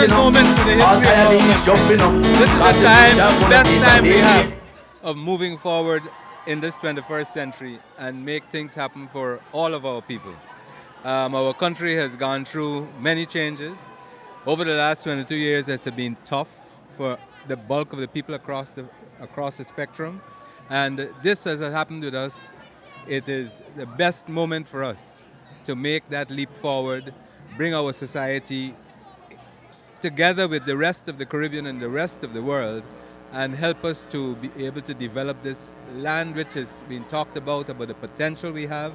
important moment for the history of our country. This is the best time we have of moving forward in this 21st century and make things happen for all of our people. Our country has gone through many changes. Over the last 22 years, it's been tough for the bulk of the people across the spectrum. And this has happened with us. It is the best moment for us to make that leap forward, bring our society together with the rest of the Caribbean and the rest of the world, and help us to be able to develop this land which has been talked about the potential we have,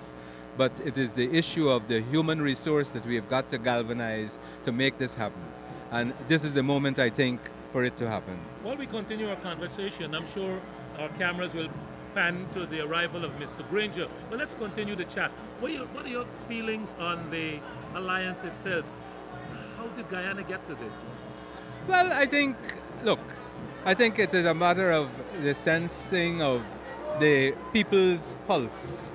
but it is the issue of the human resource that we have got to galvanize to make this happen. And this is the moment, I think, for it to happen. While we continue our conversation, I'm sure our cameras will pan to the arrival of Mr. Granger. But let's continue the chat. What are your feelings on the alliance itself? How did Guyana get to this? Well, I think it is a matter of the sensing of the people's pulse,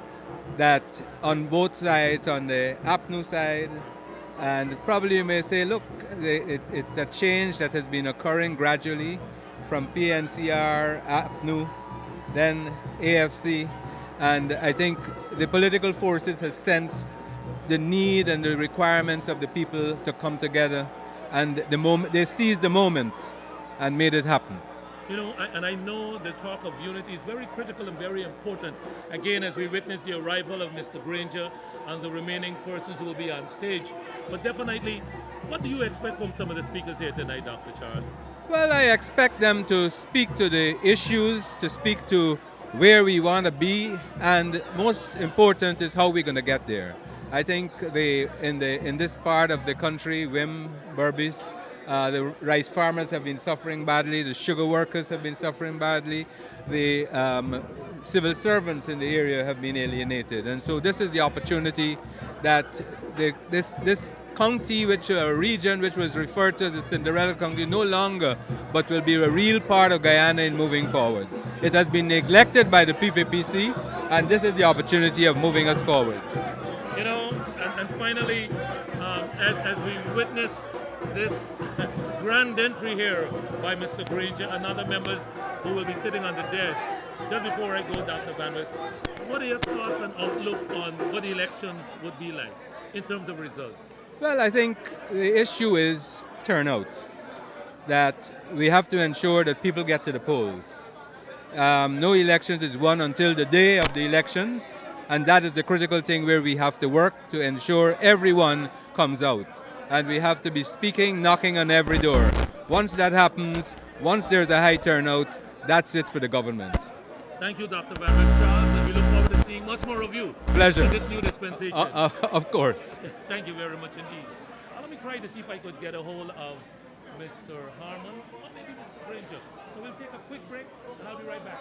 that on both sides, on the Apnu side, and probably you may say, look, it's a change that has been occurring gradually from PNCR, Apnu, then AFC, and I think the political forces have sensed the need and the requirements of the people to come together, and they seized the moment and made it happen. You know, and I know the talk of unity is very critical and very important. Again, as we witness the arrival of Mr. Granger and the remaining persons who will be on stage. But definitely, what do you expect from some of the speakers here tonight, Dr. Charles? Well, I expect them to speak to the issues, to speak to where we want to be, and most important is how we're going to get there. I think in this part of the country, Whim, Berbice, the rice farmers have been suffering badly, the sugar workers have been suffering badly, the civil servants in the area have been alienated. And so this is the opportunity that this county, a region which was referred to as the Cinderella County, no longer, but will be a real part of Guyana in moving forward. It has been neglected by the PPPC, and this is the opportunity of moving us forward. You know, and finally, as we witness this grand entry here by Mr. Granger and other members who will be sitting on the desk, just before I go, Dr. Van West, what are your thoughts and outlook on what the elections would be like in terms of results? Well, I think the issue is turnout, that we have to ensure that people get to the polls. No elections is won until the day of the elections, and that is the critical thing where we have to work to ensure everyone comes out. And we have to be speaking, knocking on every door. Once that happens, once there's a high turnout, that's it for the government. Thank you, Dr. Van West Charles, and we look forward to seeing much more of you. Pleasure. In this new dispensation. Of course. Thank you very much indeed. Let me try to see if I could get a hold of Mr. Harmon or maybe Mr. Granger. So we'll take a quick break and I'll be right back.